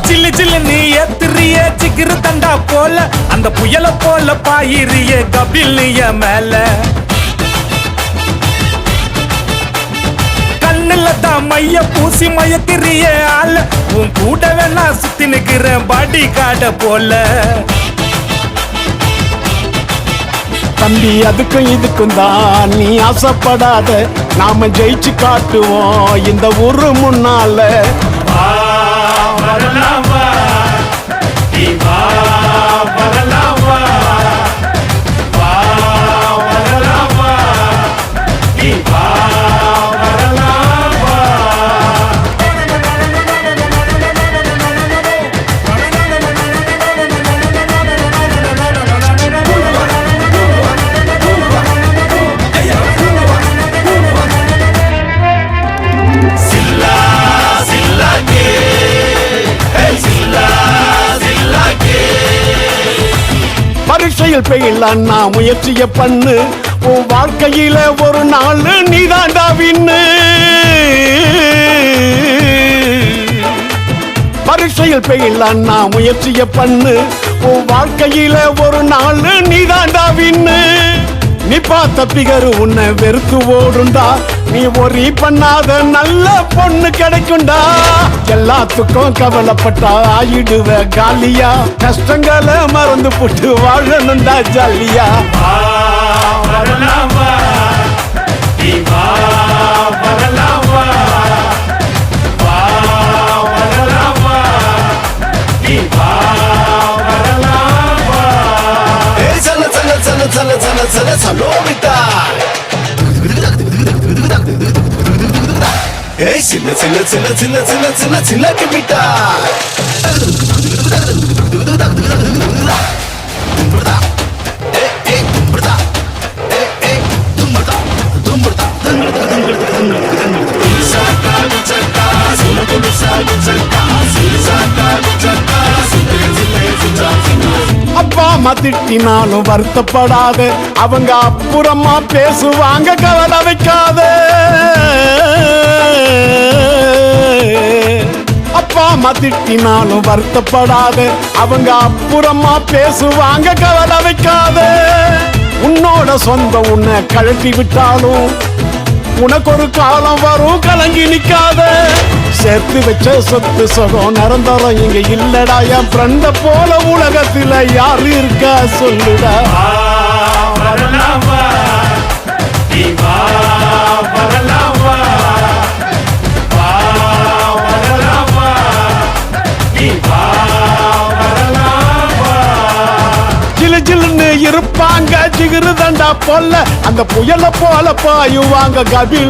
சில்லு சில்லு நீ எத்திரிய சிக்கிரு தண்டா போல அந்த புயல போல பாயிரிய கபில் நீய மேல கண்ணுல தான் மைய பூசி மயக்கிறிய ஆள உன் கூட வேணா சுத்தி நிக்கிறேன் பாடி காட போல தம்பி அதுக்கும் இதுக்கும் தான் நீ ஆசைப்படாத நாம ஜெயிச்சு காட்டுவோம் இந்த ஊரு முன்னால பரீட்சையில் பெயிலாம் நான் முயற்சிய பண்ணு உன் வாழ்க்கையில ஒரு நாள் நீதாண்டா வின்னு பரீட்சையில் பெயிலாம் நான் முயற்சிய பண்ணு உன் வாழ்க்கையில ஒரு நாள் நீதாண்டா வின்னு நீ பார்த்த பிகரு உன்னை வெறுத்து ஓடுண்டா நீ ஒரே பண்ணாத நல்ல பொண்ணு கிடைக்குண்டா எல்லாத்துக்கும் கவலைப்பட்டா ஆயிடுவ காலியா கஷ்டங்களை மறந்து போட்டு வாழணுண்டா ஜாலியா சின்ன சின்ன சின்ன சின்ன சின்ன சின்ன சின்ன கிமிட்டா அப்பா அம்மா திட்டினாலும் வருத்தப்படாத அவங்க அப்புறமா பேசுவாங்க கவலை வைக்காத அப்பா அம்மா திட்டினாலும் வருத்தப்படாத அவங்க அப்புறமா பேசுவாங்க கவலை வைக்காத உன்னோட சொந்தம் உன்னை கழட்டி விட்டாலும் உனக்கு ஒரு காலம் வரும் கலங்கி நிக்காத சேர்த்து வச்ச சொத்து சுகம் நிரந்தரம் இங்க இல்லடா என் ஃப்ரெண்ட போல உலகத்துல யாரு இருக்கா சொல்லுடா ஜிலு ஜிலுன்னு இருப்பாங்க ஜிகிரு தண்டா போல அந்த புயல போல பாயுவாங்க கபில்